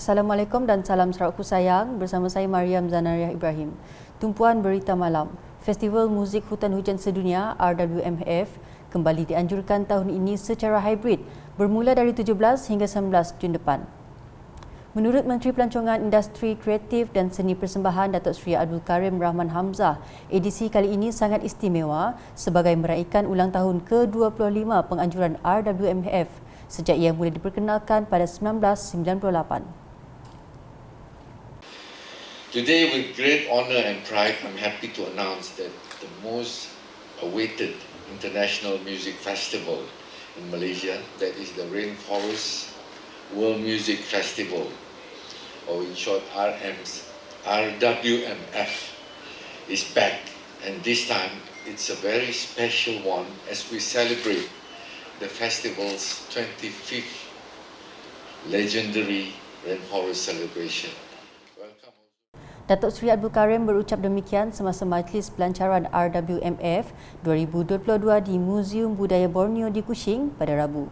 Assalamualaikum dan salam Sarawakku sayang. Bersama saya Mariam Zanariah Ibrahim. Tumpuan berita malam. Festival Muzik Hutan Hujan Sedunia RWMF kembali dianjurkan tahun ini secara hybrid bermula dari 17 hingga 19 Jun depan. Menurut Menteri Pelancongan Industri Kreatif dan Seni Persembahan Datuk Seri Abdul Karim Rahman Hamzah, edisi kali ini sangat istimewa sebagai meraikan ulang tahun ke-25 penganjuran RWMF sejak ia mula diperkenalkan pada 1998. Today, with great honor and pride, I'm happy to announce that the most awaited international music festival in Malaysia, that is the Rainforest World Music Festival, or in short RWMF, is back. And this time, it's a very special one as we celebrate the festival's 25th legendary Rainforest celebration. Datuk Seri Abdul Karim berucap demikian semasa majlis pelancaran RWMF 2022 di Muzium Budaya Borneo di Kuching pada Rabu.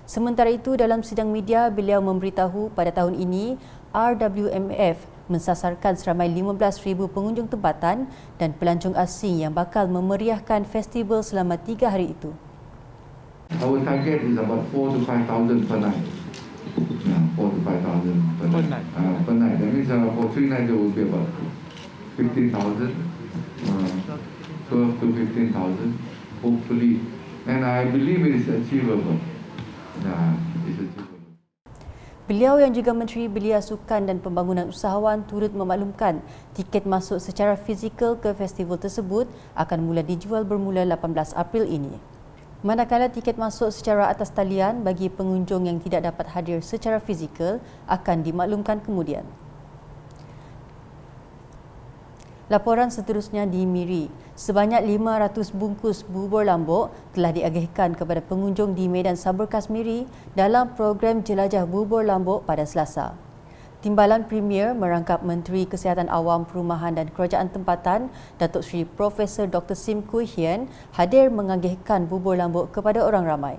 Sementara itu, dalam sidang media, beliau memberitahu pada tahun ini RWMF mensasarkan seramai 15,000 pengunjung tempatan dan pelancong asing yang bakal memeriahkan festival selama 3 hari itu. Our target is about 4 to 5,000 per night. 4 to 5,000 per night. Per night. That means for 3 nights it will be about 15,000. 12 to 15,000, hopefully. And I believe it is achievable. It's achievable. Beliau yang juga Menteri Belia Sukan dan Pembangunan Usahawan turut memaklumkan tiket masuk secara fizikal ke festival tersebut akan mula dijual bermula 18 April ini. Manakala tiket masuk secara atas talian bagi pengunjung yang tidak dapat hadir secara fizikal akan dimaklumkan kemudian. Laporan seterusnya di Miri. Sebanyak 500 bungkus bubur lambuk telah diagihkan kepada pengunjung di Medan Saberkas Miri dalam program Jelajah Bubur Lambuk pada Selasa. Timbalan Premier merangkap Menteri Kesihatan Awam, Perumahan dan Kerajaan Tempatan, Datuk Seri Profesor Dr. Sim Kui Hian hadir mengagihkan bubur lambuk kepada orang ramai.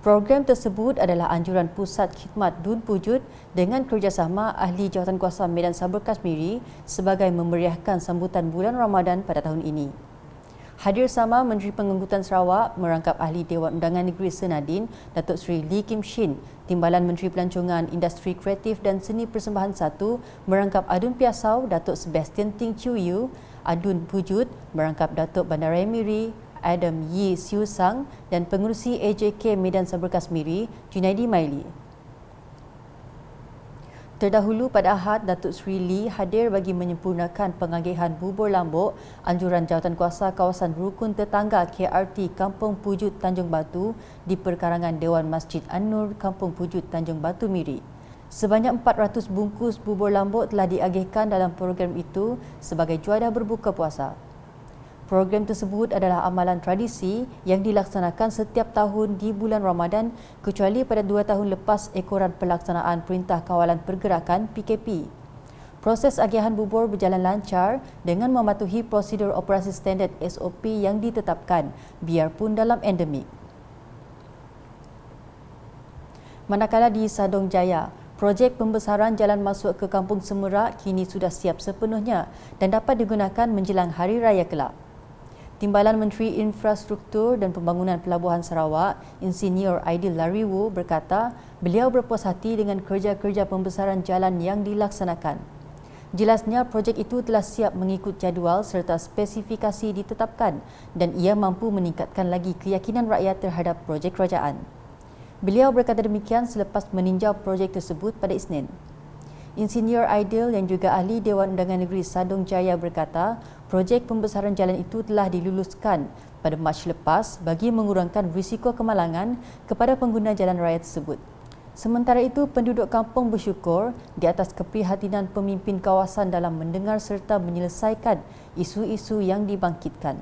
Program tersebut adalah anjuran Pusat Khidmat Dun Pujut dengan kerjasama Ahli Jawatankuasa Medan Saberkas Miri sebagai memeriahkan sambutan bulan Ramadan pada tahun ini. Hadir sama Menteri Pengangkutan Sarawak merangkap Ahli Dewan Undangan Negeri Senadin, Datuk Seri Lee Kim Shin, Timbalan Menteri Pelancongan Industri Kreatif dan Seni Persembahan 1 merangkap Adun Piasau, Datuk Sebastian Ting Chiu Yu, Adun Pujut merangkap Datuk Bandaraya Miri, Adam Yi Siu Sang dan Pengerusi AJK Medan Saberkas Miri, Junaidi Maili. Terdahulu pada Ahad, Datuk Seri Lee hadir bagi menyempurnakan pengagihan bubur lambuk anjuran Jawatankuasa Kawasan Rukun Tetangga KRT Kampung Pujut Tanjung Batu di perkarangan Dewan Masjid An-Nur Kampung Pujut Tanjung Batu Miri. Sebanyak 400 bungkus bubur lambuk telah diagihkan dalam program itu sebagai juadah berbuka puasa. Program tersebut adalah amalan tradisi yang dilaksanakan setiap tahun di bulan Ramadan kecuali pada 2 tahun lepas ekoran pelaksanaan Perintah Kawalan Pergerakan PKP. Proses agihan bubur berjalan lancar dengan mematuhi prosedur operasi standard SOP yang ditetapkan biarpun dalam endemik. Manakala di Sadong Jaya, projek pembesaran jalan masuk ke Kampung Semerak kini sudah siap sepenuhnya dan dapat digunakan menjelang Hari Raya kelak. Timbalan Menteri Infrastruktur dan Pembangunan Pelabuhan Sarawak, Insinyur Aidil Lariwu berkata beliau berpuas hati dengan kerja-kerja pembesaran jalan yang dilaksanakan. Jelasnya projek itu telah siap mengikut jadual serta spesifikasi ditetapkan dan ia mampu meningkatkan lagi keyakinan rakyat terhadap projek kerajaan. Beliau berkata demikian selepas meninjau projek tersebut pada Isnin. Insinyur Aidil yang juga Ahli Dewan Undangan Negeri Sadong Jaya berkata, projek pembesaran jalan itu telah diluluskan pada Mac lepas bagi mengurangkan risiko kemalangan kepada pengguna jalan raya tersebut. Sementara itu, penduduk kampung bersyukur di atas keprihatinan pemimpin kawasan dalam mendengar serta menyelesaikan isu-isu yang dibangkitkan.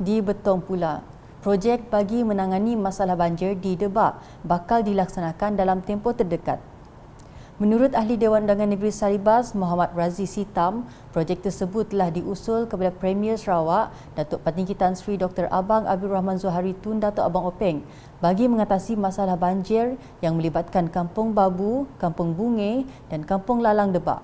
Di Betong pula, projek bagi menangani masalah banjir di Debak bakal dilaksanakan dalam tempoh terdekat. Menurut Ahli Dewan Undangan Negeri Saribas, Muhammad Razi Sitam, projek tersebut telah diusul kepada Premier Sarawak, Datuk Patinggi Tan Sri Dr. Abang Abdul Rahman Zohari Tun Datuk Abang Openg bagi mengatasi masalah banjir yang melibatkan Kampung Babu, Kampung Bunge dan Kampung Lalang Debak.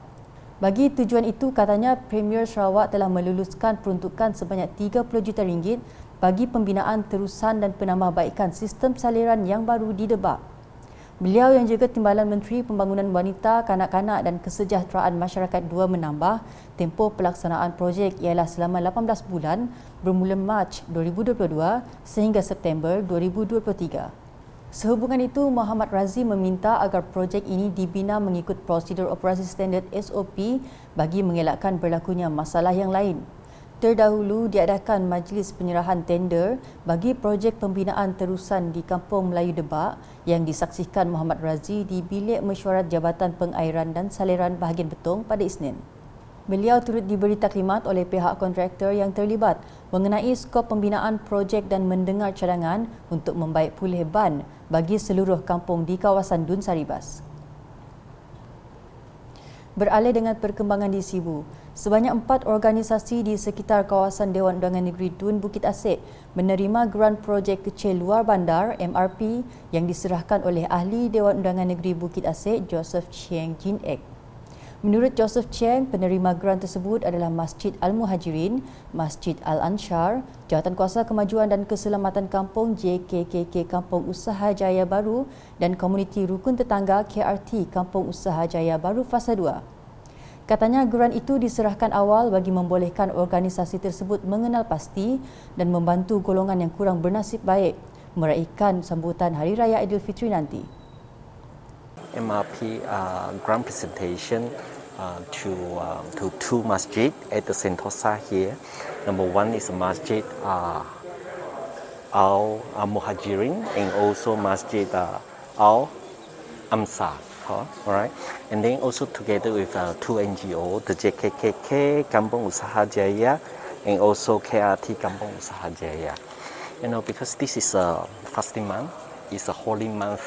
Bagi tujuan itu, katanya Premier Sarawak telah meluluskan peruntukan sebanyak 30 juta ringgit bagi pembinaan terusan dan penambahbaikan sistem saliran yang baru di Debak. Beliau yang juga Timbalan Menteri Pembangunan Wanita, Kanak-kanak dan Kesejahteraan Masyarakat 2 menambah tempoh pelaksanaan projek ialah selama 18 bulan bermula Mac 2022 sehingga September 2023. Sehubungan itu, Muhammad Razi meminta agar projek ini dibina mengikut prosedur operasi standard SOP bagi mengelakkan berlakunya masalah yang lain. Terdahulu diadakan majlis penyerahan tender bagi projek pembinaan terusan di Kampung Melayu Debak yang disaksikan Muhammad Razi di Bilik Mesyuarat Jabatan Pengairan dan Saliran Bahagian Betong pada Isnin. Beliau turut diberi taklimat oleh pihak kontraktor yang terlibat mengenai skop pembinaan projek dan mendengar cadangan untuk membaik pulih ban bagi seluruh kampung di kawasan Dun Saribas. Beralih dengan perkembangan di Sibu, sebanyak 4 organisasi di sekitar kawasan Dewan Undangan Negeri Dun Bukit Asik menerima geran projek kecil luar bandar MRP yang diserahkan oleh Ahli Dewan Undangan Negeri Bukit Asik Joseph Chieng Jin Ek. Menurut Joseph Chieng, penerima geran tersebut adalah Masjid Al-Muhajirin, Masjid Al-Anshar, Jawatankuasa Kemajuan dan Keselamatan Kampung JKKK Kampung Usaha Jaya Baru dan Komuniti Rukun Tetangga KRT Kampung Usaha Jaya Baru Fasa 2. Katanya geran itu diserahkan awal bagi membolehkan organisasi tersebut mengenal pasti dan membantu golongan yang kurang bernasib baik meraihkan sambutan Hari Raya Aidilfitri nanti. MRP grant presentation to two masjid at the Sentosa here. Number one is Masjid Al-Muhajirin and also Masjid Al-Amsar. All right, and then also together with two NGO, the JKKK Kampung Usaha Jaya and also KRT Kampung Usaha Jaya. Because this is a fasting month, it's a holy month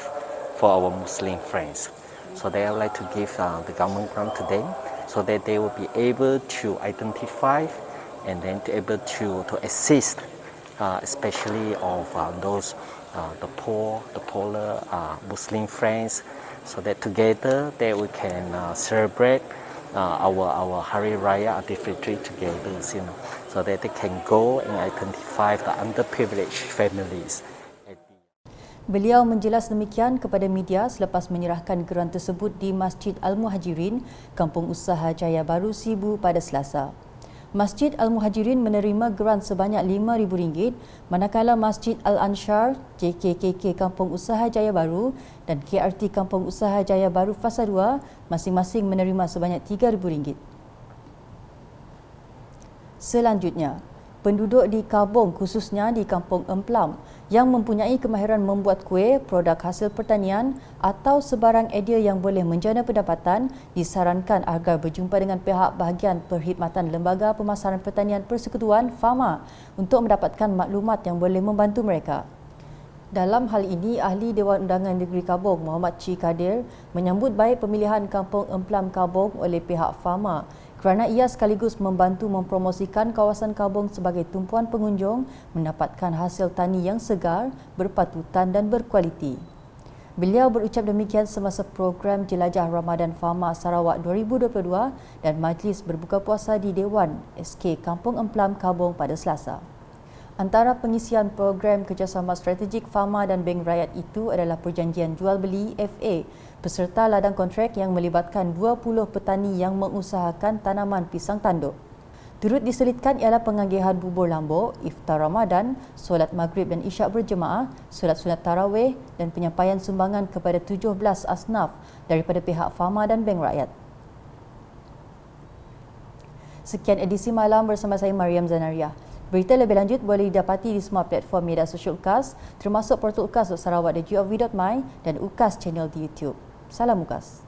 for our Muslim friends. So they would like to give the government grant to them so that they will be able to identify and then to able to assist especially of those the poorer Muslim friends, so that together they we can celebrate our Hari Raya Aidilfitri together, so that they can go and identify the underprivileged families. Beliau menjelas demikian kepada media selepas menyerahkan geran tersebut di Masjid Al-Muhajirin, Kampung Usaha Jaya Baru Sibu pada Selasa. Masjid Al-Muhajirin menerima geran sebanyak RM5,000, manakala Masjid Al-Anshar, JKKK Kampung Usaha Jaya Baru dan KRT Kampung Usaha Jaya Baru Fasa 2 masing-masing menerima sebanyak RM3,000. Selanjutnya, penduduk di Kabong khususnya di Kampung Emplam yang mempunyai kemahiran membuat kuih, produk hasil pertanian atau sebarang idea yang boleh menjana pendapatan disarankan agar berjumpa dengan pihak bahagian perkhidmatan Lembaga Pemasaran Pertanian Persekutuan FAMA untuk mendapatkan maklumat yang boleh membantu mereka. Dalam hal ini, Ahli Dewan Undangan Negeri Kabong Muhammad Chi Kadir menyambut baik pemilihan Kampung Emplam Kabong oleh pihak FAMA kerana ia sekaligus membantu mempromosikan kawasan Kabong sebagai tumpuan pengunjung mendapatkan hasil tani yang segar, berpatutan dan berkualiti. Beliau berucap demikian semasa program Jelajah Ramadan FAMA Sarawak 2022 dan majlis berbuka puasa di Dewan SK Kampung Emplam Kabong pada Selasa. Antara pengisian program kerjasama strategik FAMA dan Bank Rakyat itu adalah perjanjian jual-beli FA peserta ladang kontrak yang melibatkan 20 petani yang mengusahakan tanaman pisang tanduk. Turut diselitkan ialah penganggihan bubur lambuk, iftar Ramadan, solat maghrib dan isyak berjemaah, solat sunat tarawih dan penyampaian sumbangan kepada 17 asnaf daripada pihak FAMA dan Bank Rakyat. Sekian edisi malam bersama saya Mariam Zanaria. Berita lebih lanjut boleh didapati di semua platform media sosial UKAS, termasuk portal UKAS Sarawak dan gov.my dan UKAS channel di YouTube. Salam UKAS.